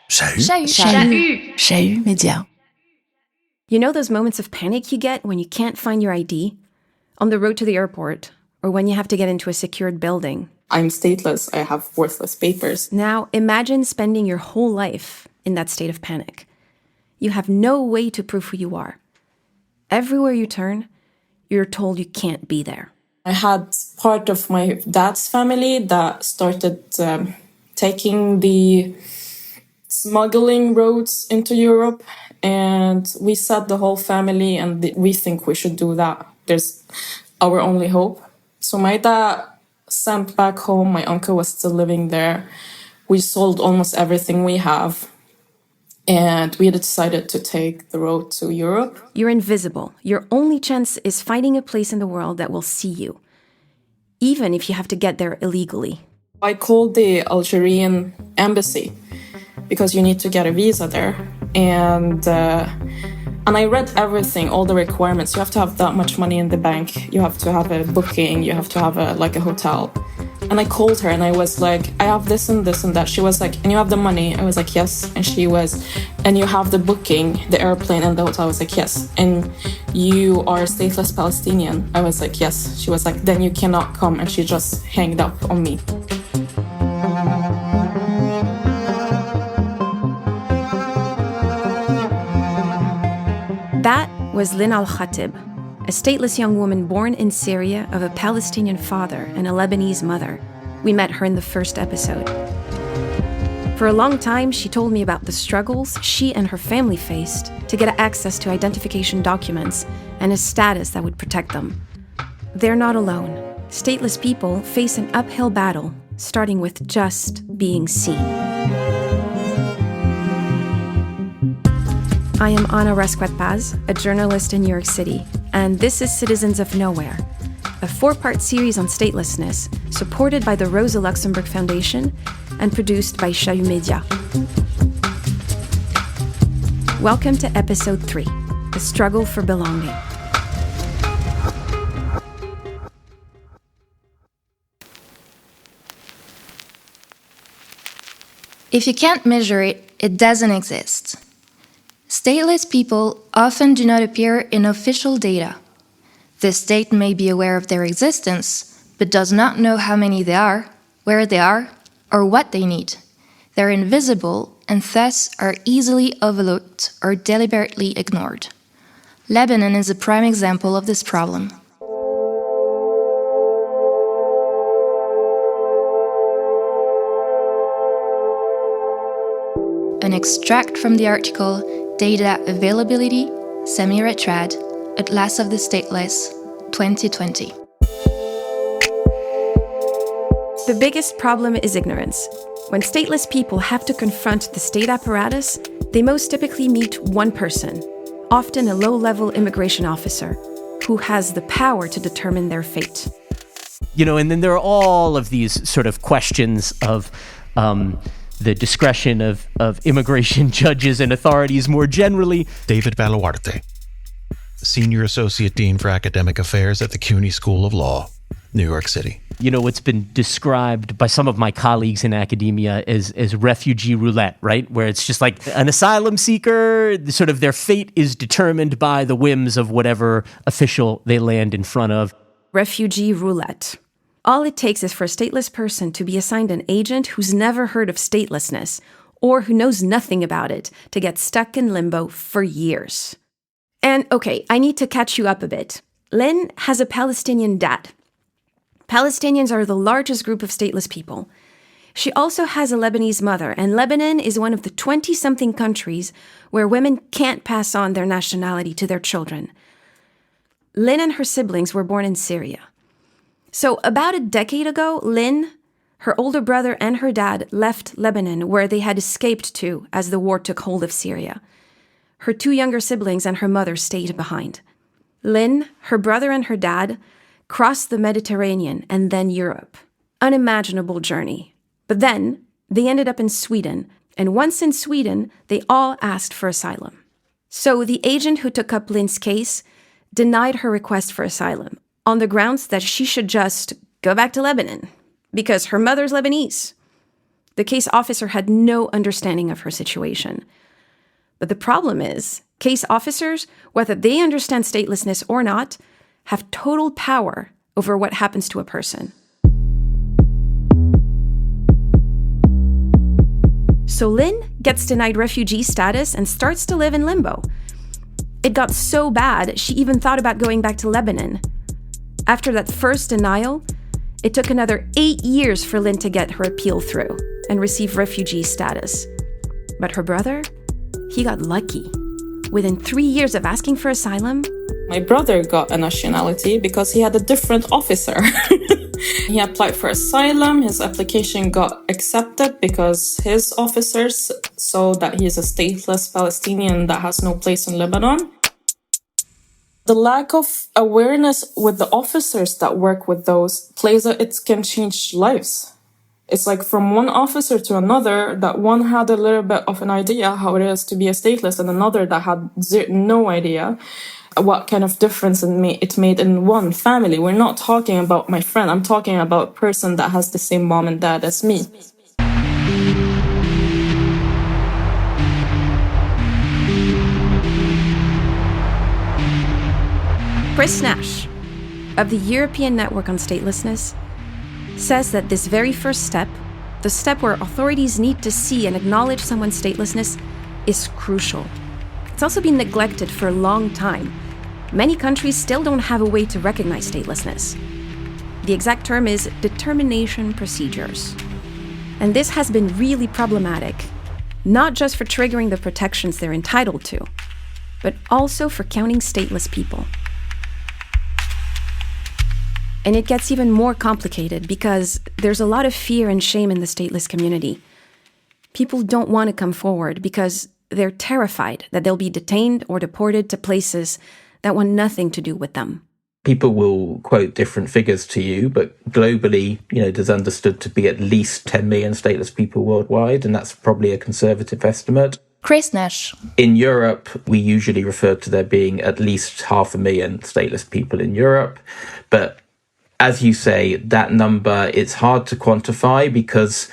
Chahut média. You know those moments of panic you get when you can't find your ID? On the road to the airport, or when you have to get into a secured building? I'm stateless. I have worthless papers. Now, imagine spending your whole life in that state of panic. You have no way to prove who you are. Everywhere you turn, you're told you can't be there. I had part of my dad's family that started taking the smuggling roads into Europe, and we said the whole family, and we think we should do that. There's our only hope. So my dad sent back home. My uncle was still living there. We sold almost everything we have, and we decided to take the road to Europe. You're invisible. Your only chance is finding a place in the world that will see you, even if you have to get there illegally. I called the Algerian embassy because you need to get a visa there. And I read everything, all the requirements. You have to have that much money in the bank. You have to have a booking. You have to have a hotel. And I called her and I was like, I have this and this and that. She was like, and you have the money? I was like, yes. And she was, and you have the booking, the airplane and the hotel? I was like, yes. And you are a stateless Palestinian? I was like, yes. She was like, then you cannot come. And she just hanged up on me. That was Lynn Al-Khatib, a stateless young woman born in Syria of a Palestinian father and a Lebanese mother. We met her in the first episode. For a long time, she told me about the struggles she and her family faced to get access to identification documents and a status that would protect them. They're not alone. Stateless people face an uphill battle, starting with just being seen. I am Ana Rasquet-Paz, a journalist in New York City, and this is Citizens of Nowhere, a 4-part series on statelessness supported by the Rosa Luxemburg Foundation and produced by Chahut Media. Welcome to Episode 3, The Struggle for Belonging. If you can't measure it, it doesn't exist. Stateless people often do not appear in official data. The state may be aware of their existence, but does not know how many there are, where they are, or what they need. They're invisible and thus are easily overlooked or deliberately ignored. Lebanon is a prime example of this problem. An extract from the article Data Availability, Semi-Retrad, Atlas of the Stateless, 2020. The biggest problem is ignorance. When stateless people have to confront the state apparatus, they most typically meet one person, often a low-level immigration officer, who has the power to determine their fate. You know, and then there are all of these sort of questions of the discretion of immigration judges and authorities more generally. David Baluarte, Senior Associate Dean for Academic Affairs at the CUNY School of Law, New York City. You know, it's been described by some of my colleagues in academia as refugee roulette, right? Where it's just like an asylum seeker, sort of their fate is determined by the whims of whatever official they land in front of. Refugee roulette. All it takes is for a stateless person to be assigned an agent who's never heard of statelessness or who knows nothing about it to get stuck in limbo for years. And okay, I need to catch you up a bit. Lynn has a Palestinian dad. Palestinians are the largest group of stateless people. She also has a Lebanese mother, and Lebanon is one of the 20-something countries where women can't pass on their nationality to their children. Lynn and her siblings were born in Syria. So about a decade ago, Lynn, her older brother, and her dad left Lebanon, where they had escaped to as the war took hold of Syria. Her 2 younger siblings and her mother stayed behind. Lynn, her brother, and her dad crossed the Mediterranean and then Europe. Unimaginable journey. But then they ended up in Sweden, and once in Sweden, they all asked for asylum. So the agent who took up Lynn's case denied her request for asylum on the grounds that she should just go back to Lebanon because her mother's Lebanese. The case officer had no understanding of her situation. But the problem is, case officers, whether they understand statelessness or not, have total power over what happens to a person. So Lynn gets denied refugee status and starts to live in limbo. It got so bad, she even thought about going back to Lebanon. After that first denial, it took another 8 years for Lynn to get her appeal through and receive refugee status. But her brother, he got lucky. Within 3 years of asking for asylum, my brother got a nationality because he had a different officer. He applied for asylum. His application got accepted because his officers saw that he is a stateless Palestinian that has no place in Lebanon. The lack of awareness with the officers that work with those it can change lives. It's like from one officer to another, that one had a little bit of an idea how it is to be a stateless, and another that had no idea what kind of difference it made in one family. We're not talking about my friend. I'm talking about a person that has the same mom and dad as me. Chris Nash, of the European Network on Statelessness, says that this very first step, the step where authorities need to see and acknowledge someone's statelessness, is crucial. It's also been neglected for a long time. Many countries still don't have a way to recognize statelessness. The exact term is determination procedures. And this has been really problematic, not just for triggering the protections they're entitled to, but also for counting stateless people. And it gets even more complicated because there's a lot of fear and shame in the stateless community. People don't want to come forward because they're terrified that they'll be detained or deported to places that want nothing to do with them. People will quote different figures to you, but globally, there's understood to be at least 10 million stateless people worldwide, and that's probably a conservative estimate. Chris Nash. In Europe, we usually refer to there being at least 500,000 stateless people in Europe, but as you say, that number, it's hard to quantify because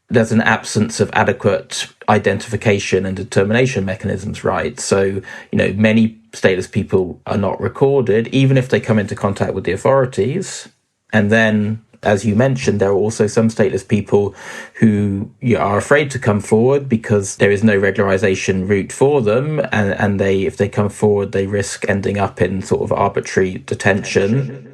there's an absence of adequate identification and determination mechanisms, right? So, many stateless people are not recorded, even if they come into contact with the authorities. And then, as you mentioned, there are also some stateless people who are afraid to come forward because there is no regularization route for them. And if they come forward, they risk ending up in sort of arbitrary detention.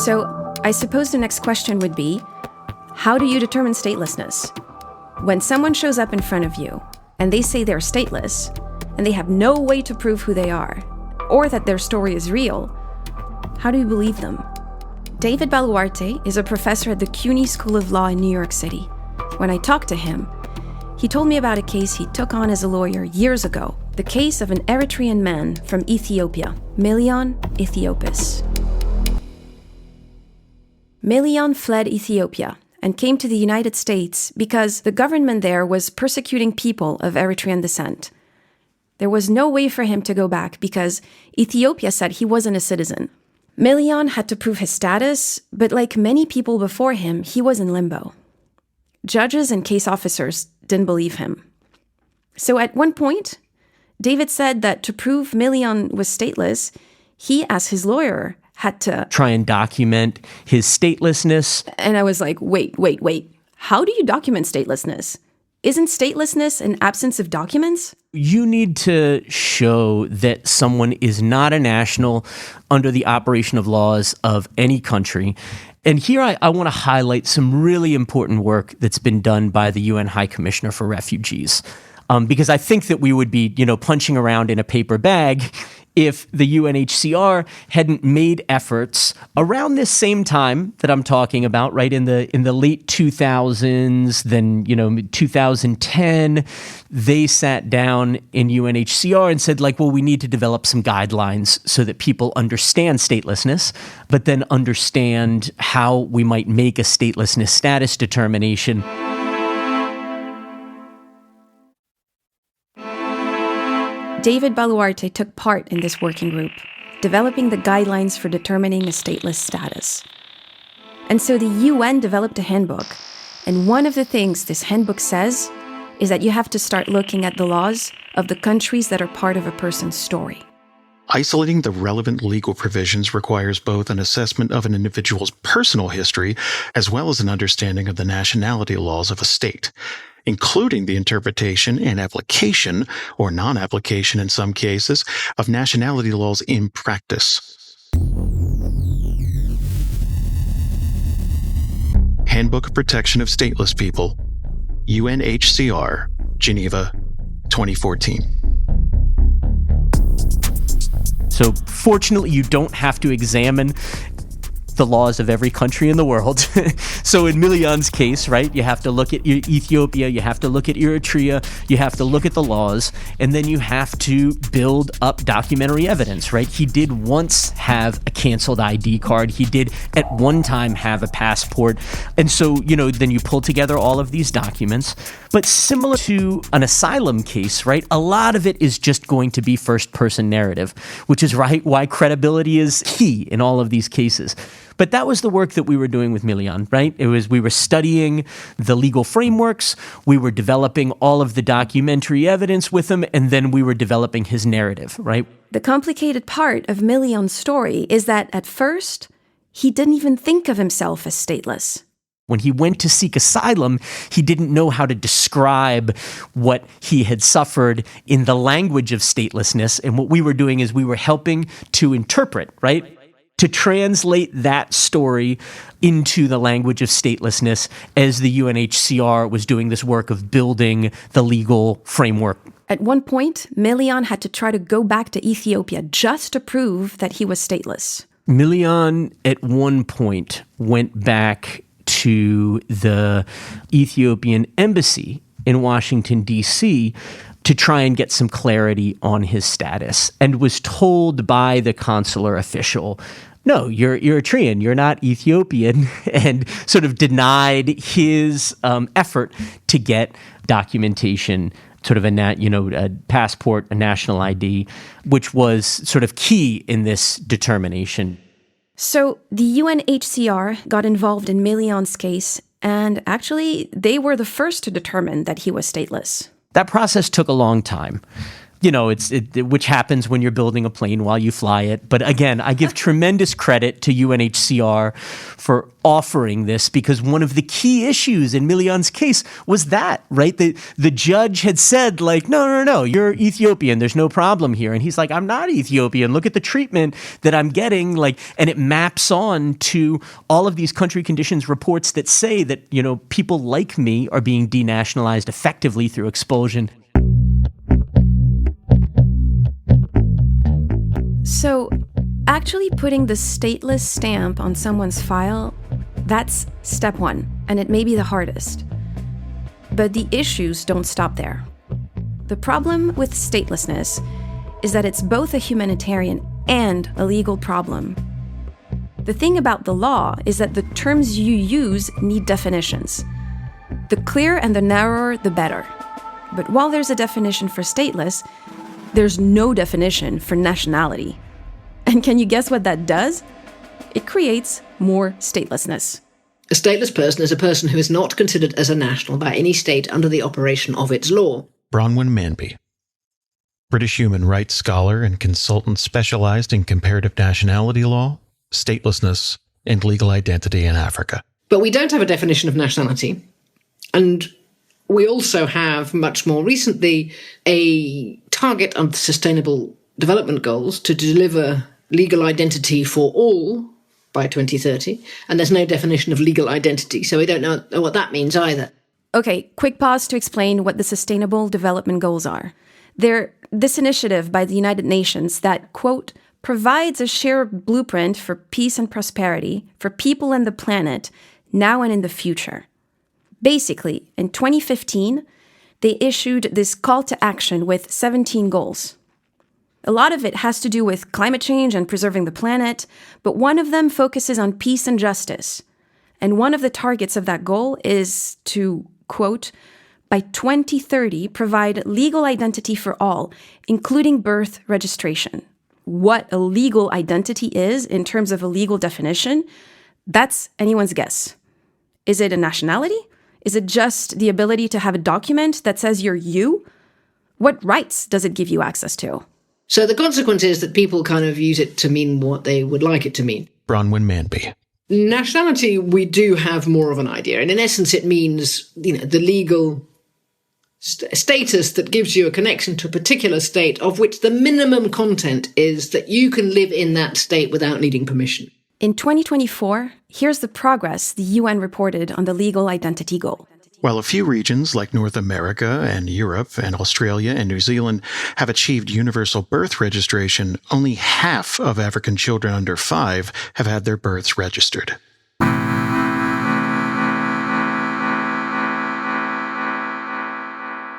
So I suppose the next question would be, how do you determine statelessness? When someone shows up in front of you and they say they're stateless and they have no way to prove who they are or that their story is real, how do you believe them? David Baluarte is a professor at the CUNY School of Law in New York City. When I talked to him, he told me about a case he took on as a lawyer years ago, the case of an Eritrean man from Ethiopia, Milion Ethiopis. Milion fled Ethiopia and came to the United States because the government there was persecuting people of Eritrean descent. There was no way for him to go back because Ethiopia said he wasn't a citizen. Milion had to prove his status, but like many people before him, he was in limbo. Judges and case officers didn't believe him. So at one point, David said that to prove Milion was stateless, he, as his lawyer, had to try and document his statelessness. And I was like, wait. How do you document statelessness? Isn't statelessness an absence of documents? You need to show that someone is not a national under the operation of laws of any country. And here I want to highlight some really important work that's been done by the UN High Commissioner for Refugees. Because I think that we would be, punching around in a paper bag if the UNHCR hadn't made efforts around this same time that I'm talking about, right, in the late 2000s, then 2010, they sat down in UNHCR and said, we need to develop some guidelines so that people understand statelessness, but then understand how we might make a statelessness status determination. David Baluarte took part in this working group, developing the guidelines for determining a stateless status. And so the UN developed a handbook, and one of the things this handbook says is that you have to start looking at the laws of the countries that are part of a person's story. Isolating the relevant legal provisions requires both an assessment of an individual's personal history as well as an understanding of the nationality laws of a state, including the interpretation and application, or non-application in some cases, of nationality laws in practice. Handbook of Protection of Stateless People, UNHCR, Geneva, 2014. So fortunately, you don't have to examine the laws of every country in the world. So in Miljan's case, right, you have to look at Ethiopia, you have to look at Eritrea, you have to look at the laws, and then you have to build up documentary evidence, right? He did once have a canceled ID card. He did at one time have a passport. And so, then you pull together all of these documents. But similar to an asylum case, right, a lot of it is just going to be first-person narrative, which is why credibility is key in all of these cases. But that was the work that we were doing with Miljan, right? We were studying the legal frameworks, we were developing all of the documentary evidence with him, and then we were developing his narrative, right? The complicated part of Miljan's story is that at first, he didn't even think of himself as stateless. When he went to seek asylum, he didn't know how to describe what he had suffered in the language of statelessness. And what we were doing is we were helping to interpret, right? To translate that story into the language of statelessness as the UNHCR was doing this work of building the legal framework. At one point, Miljan had to try to go back to Ethiopia just to prove that he was stateless. Miljan, at one point, went back to the Ethiopian embassy in Washington, D.C., to try and get some clarity on his status, and was told by the consular official, no, you're Eritrean, you're not Ethiopian, and sort of denied his effort to get documentation, sort of a passport, a national ID, which was sort of key in this determination. So the UNHCR got involved in Miljan's case, and actually they were the first to determine that he was stateless. That process took a long time. Which happens when you're building a plane while you fly it. But again, I give tremendous credit to UNHCR for offering this, because one of the key issues in Miljan's case was that, right? The judge had said, like, no, you're Ethiopian. There's no problem here. And he's like, I'm not Ethiopian. Look at the treatment that I'm getting. And it maps on to all of these country conditions reports that say that, people like me are being denationalized effectively through expulsion. So, actually putting the stateless stamp on someone's file, that's step one, and it may be the hardest. But the issues don't stop there. The problem with statelessness is that it's both a humanitarian and a legal problem. The thing about the law is that the terms you use need definitions. The clearer and the narrower, the better. But while there's a definition for stateless, there's no definition for nationality. And can you guess what that does? It creates more statelessness. A stateless person is a person who is not considered as a national by any state under the operation of its law. Bronwyn Manby, British human rights scholar and consultant specialized in comparative nationality law, statelessness, and legal identity in Africa. But we don't have a definition of nationality. And we also have, much more recently, a target of the Sustainable Development Goals to deliver legal identity for all by 2030. And there's no definition of legal identity, so we don't know what that means either. Okay, quick pause to explain what the Sustainable Development Goals are. They're this initiative by the United Nations that, quote, provides a shared blueprint for peace and prosperity for people and the planet now and in the future. Basically, in 2015, they issued this call to action with 17 goals. A lot of it has to do with climate change and preserving the planet, but one of them focuses on peace and justice. And one of the targets of that goal is to, quote, by 2030 provide legal identity for all, including birth registration. What a legal identity is in terms of a legal definition, that's anyone's guess. Is it a nationality? Is it just the ability to have a document that says you're you? What rights does it give you access to? So the consequence is that people kind of use it to mean what they would like it to mean. Bronwyn Manby. Nationality, we do have more of an idea. And in essence, it means, the legal status that gives you a connection to a particular state, of which the minimum content is that you can live in that state without needing permission. In 2024, here's the progress the UN reported on the legal identity goal. While a few regions like North America and Europe and Australia and New Zealand have achieved universal birth registration, only half of African children under 5 have had their births registered.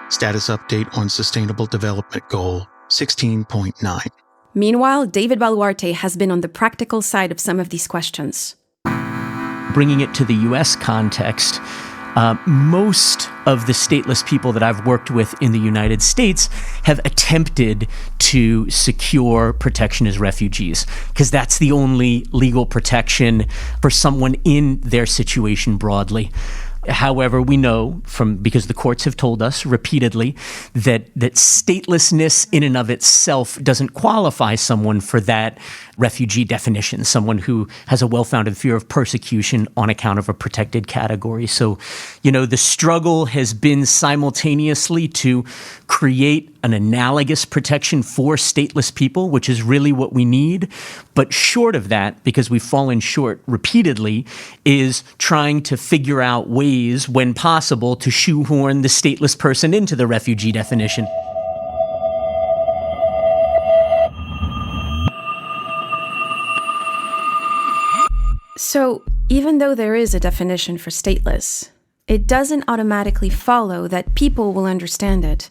Status update on Sustainable Development Goal 16.9. Meanwhile, David Baluarte has been on the practical side of some of these questions. Bringing it to the U.S. context, most of the stateless people that I've worked with in the United States have attempted to secure protection as refugees, because that's the only legal protection for someone in their situation broadly. However, we know because the courts have told us repeatedly that statelessness in and of itself doesn't qualify someone for that refugee definition, someone who has a well-founded fear of persecution on account of a protected category. So, the struggle has been simultaneously to create an analogous protection for stateless people, which is really what we need. But short of that, because we've fallen short repeatedly, is trying to figure out ways, when possible, to shoehorn the stateless person into the refugee definition. So, even though there is a definition for stateless, it doesn't automatically follow that people will understand it,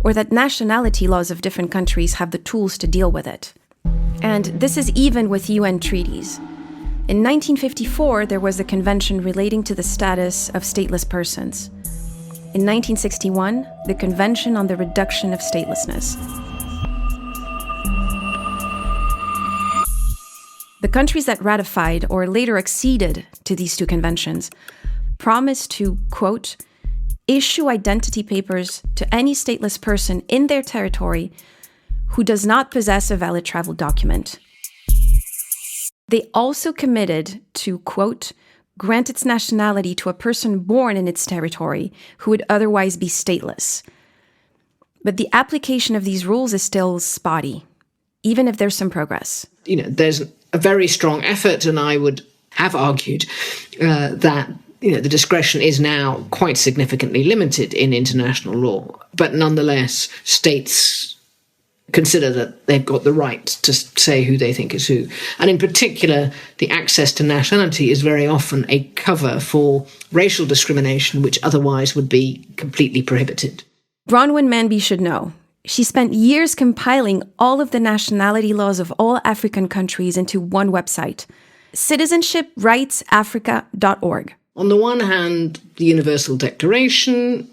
or that nationality laws of different countries have the tools to deal with it. And this is even with UN treaties. In 1954, there was a convention relating to the status of stateless persons. In 1961, the Convention on the Reduction of Statelessness. The countries that ratified or later acceded to these two conventions promised to, quote, issue identity papers to any stateless person in their territory who does not possess a valid travel document. They also committed to, quote, grant its nationality to a person born in its territory who would otherwise be stateless. But the application of these rules is still spotty, even if there's some progress. There's a very strong effort, and I would have argued that the discretion is now quite significantly limited in international law. But nonetheless, states consider that they've got the right to say who they think is who. And in particular, the access to nationality is very often a cover for racial discrimination, which otherwise would be completely prohibited. Bronwyn Manby should know. She spent years compiling all of the nationality laws of all African countries into one website, citizenshipRightsAfrica.org. On the one hand, the Universal Declaration,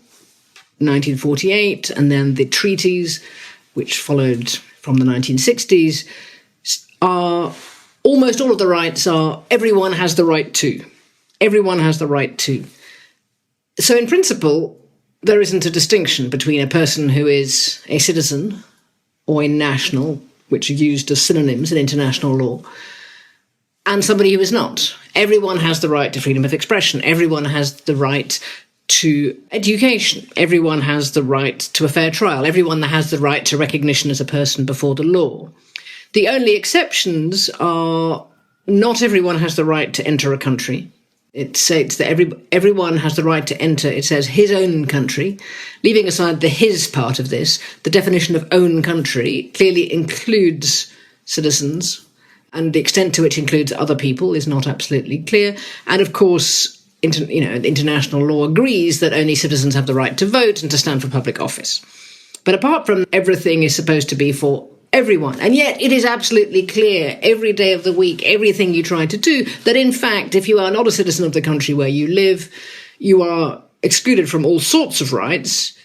1948, and then the treaties, which followed from the 1960s, are almost all of the rights are everyone has the right to. Everyone has the right to. So in principle, there isn't a distinction between a person who is a citizen or a national, which are used as synonyms in international law, and somebody who is not. Everyone has the right to freedom of expression. Everyone has the right to education. Everyone has the right to a fair trial. Everyone has the right to recognition as a person before the law. The only exceptions are not everyone has the right to enter a country. It states that everyone has the right to enter, it says, his own country. Leaving aside the his part of this, the definition of own country clearly includes citizens, and the extent to which it includes other people is not absolutely clear. And of course, international law agrees that only citizens have the right to vote and to stand for public office. But apart from everything is supposed to be for everyone. And yet it is absolutely clear every day of the week, everything you try to do, that in fact, if you are not a citizen of the country where you live, you are excluded from all sorts of rights,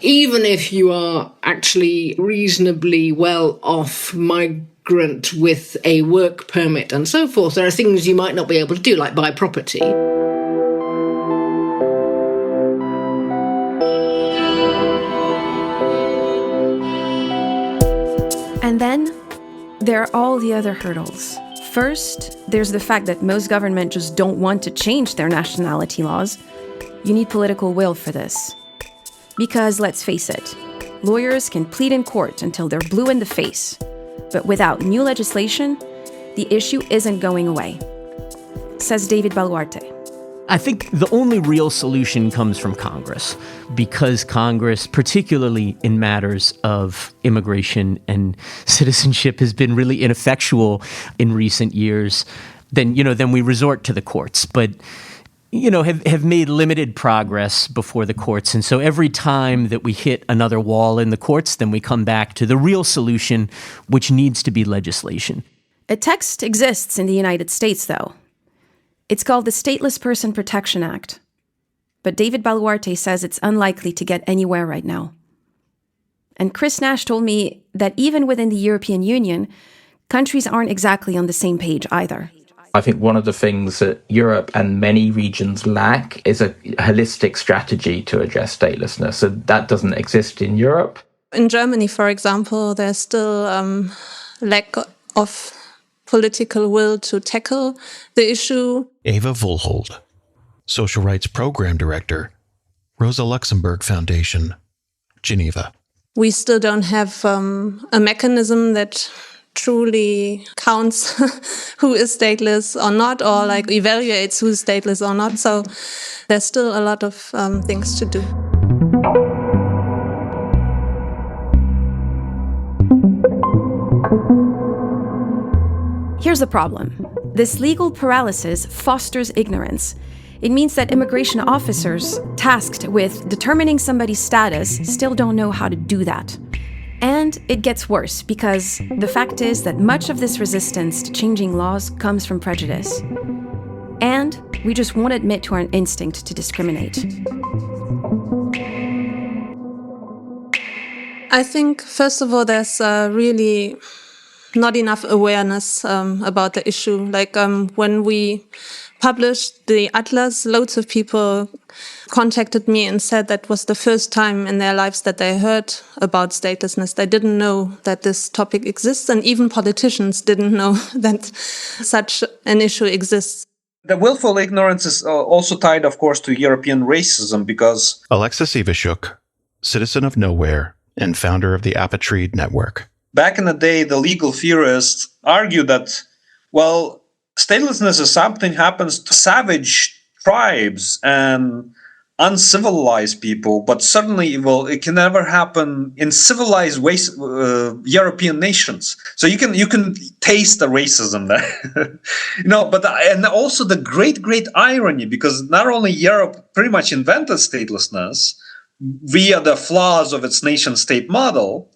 even if you are actually reasonably well-off migrant with a work permit and so forth. There are things you might not be able to do, like buy property. And then there are all the other hurdles. First, there's the fact that most governments just don't want to change their nationality laws. You need political will for this. Because, let's face it, lawyers can plead in court until they're blue in the face. But without new legislation, the issue isn't going away, says David Baluarte. I think the only real solution comes from Congress, because Congress, particularly in matters of immigration and citizenship, has been really ineffectual in recent years. Then we resort to the courts, but have made limited progress before the courts. And so every time that we hit another wall in the courts, then we come back to the real solution, which needs to be legislation. A text exists in the United States, though. It's called the Stateless Person Protection Act. But David Baluarte says it's unlikely to get anywhere right now. And Chris Nash told me that even within the European Union, countries aren't exactly on the same page either. I think one of the things that Europe and many regions lack is a holistic strategy to address statelessness. So that doesn't exist in Europe. In Germany, for example, there's still lack of political will to tackle the issue. Eva Volhold, Social Rights Program Director, Rosa Luxemburg Foundation, Geneva. We still don't have a mechanism that truly counts who is stateless or not, or like evaluates who's stateless or not. So there's still a lot of things to do. Here's the problem. This legal paralysis fosters ignorance. It means that immigration officers tasked with determining somebody's status still don't know how to do that. And it gets worse because the fact is that much of this resistance to changing laws comes from prejudice. And we just won't admit to our instinct to discriminate. I think, first of all, there's really not enough awareness about the issue. Like when we published the Atlas, loads of people contacted me and said that was the first time in their lives that they heard about statelessness. They didn't know that this topic exists, and even politicians didn't know that such an issue exists. The willful ignorance is also tied, of course, to European racism because... Alexis Ivashuk, citizen of Nowhere and founder of the Apatrid Network. Back in the day, the legal theorists argued that, well, statelessness is something happens to savage tribes and uncivilized people, but certainly, well, it can never happen in civilized ways, European nations. So you can taste the racism there, and also the great irony, because not only Europe pretty much invented statelessness via the flaws of its nation-state model,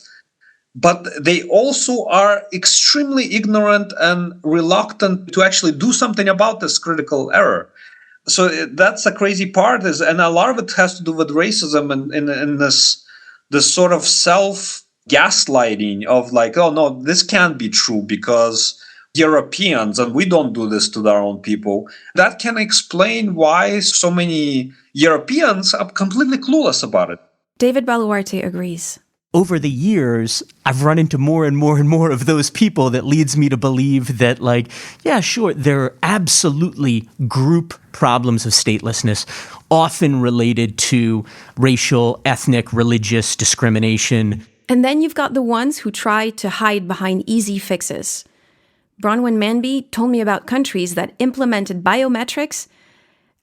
but they also are extremely ignorant and reluctant to actually do something about this critical error. So that's the crazy part, and a lot of it has to do with racism and in this sort of self-gaslighting of like, oh no, this can't be true because Europeans, and we don't do this to our own people. That can explain why so many Europeans are completely clueless about it. David Baluarte agrees. Over the years, I've run into more and more and more of those people that leads me to believe that, like, yeah, sure, there are absolutely group problems of statelessness, often related to racial, ethnic, religious discrimination. And then you've got the ones who try to hide behind easy fixes. Bronwyn Manby told me about countries that implemented biometrics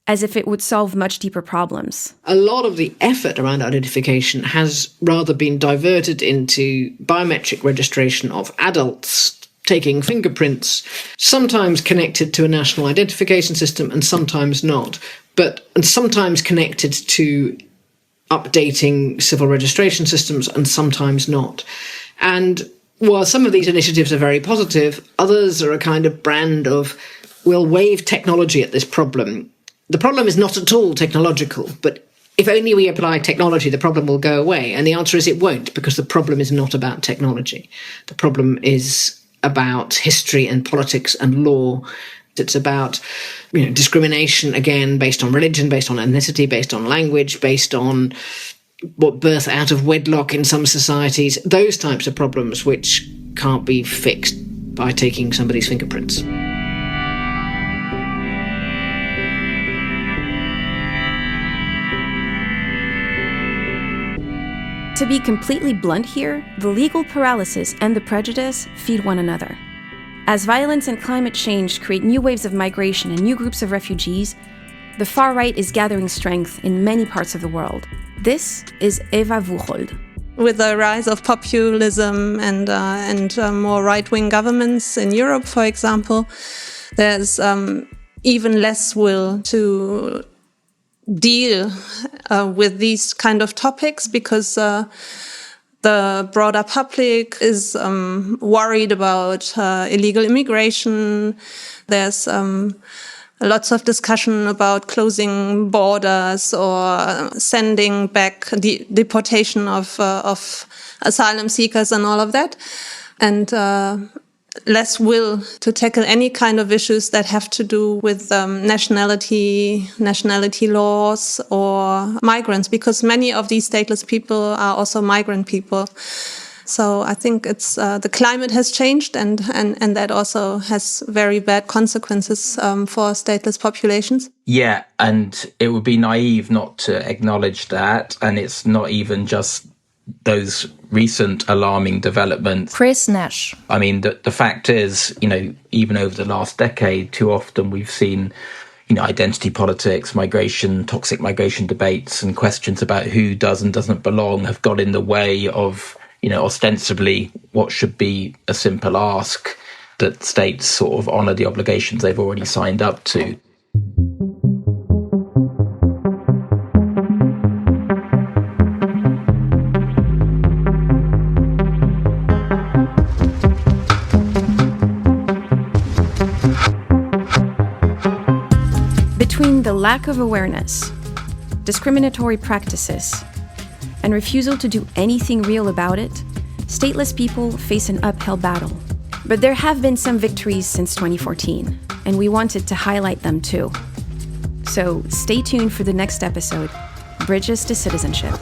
as if it would solve much deeper problems. A lot of the effort around identification has rather been diverted into biometric registration of adults taking fingerprints, sometimes connected to a national identification system and sometimes not, and sometimes connected to updating civil registration systems and sometimes not. And while some of these initiatives are very positive, others are a kind of brand of, we'll wave technology at this problem. The problem is not at all technological, but if only we apply technology, the problem will go away. And the answer is it won't, because the problem is not about technology. The problem is about history and politics and law. It's about discrimination, again, based on religion, based on ethnicity, based on language, based on what birth out of wedlock in some societies, those types of problems which can't be fixed by taking somebody's fingerprints. To be completely blunt here, the legal paralysis and the prejudice feed one another. As violence and climate change create new waves of migration and new groups of refugees, the far right is gathering strength in many parts of the world. This is Eva Wuchold. With the rise of populism and more right-wing governments in Europe, for example, there's even less will to deal with these kind of topics because the broader public is worried about illegal immigration. There's lots of discussion about closing borders or sending back the deportation of asylum seekers and all of that. And less will to tackle any kind of issues that have to do with nationality laws or migrants, because many of these stateless people are also migrant people. So I think it's the climate has changed, and that also has very bad consequences for stateless populations. Yeah, and it would be naive not to acknowledge that. And it's not even just those recent alarming developments. Chris Nash. I mean, the fact is, even over the last decade, too often we've seen, identity politics, migration, toxic migration debates, and questions about who does and doesn't belong have got in the way of, ostensibly what should be a simple ask that states sort of honour the obligations they've already signed up to. Between the lack of awareness, discriminatory practices, and refusal to do anything real about it, stateless people face an uphill battle. But there have been some victories since 2014, and we wanted to highlight them too. So stay tuned for the next episode, Bridges to Citizenship.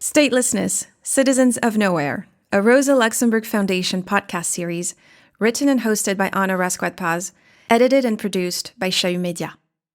Statelessness, Citizens of Nowhere, a Rosa Luxemburg Foundation podcast series, written and hosted by Anna Rasquat-Paz, edited and produced by Chahut Media.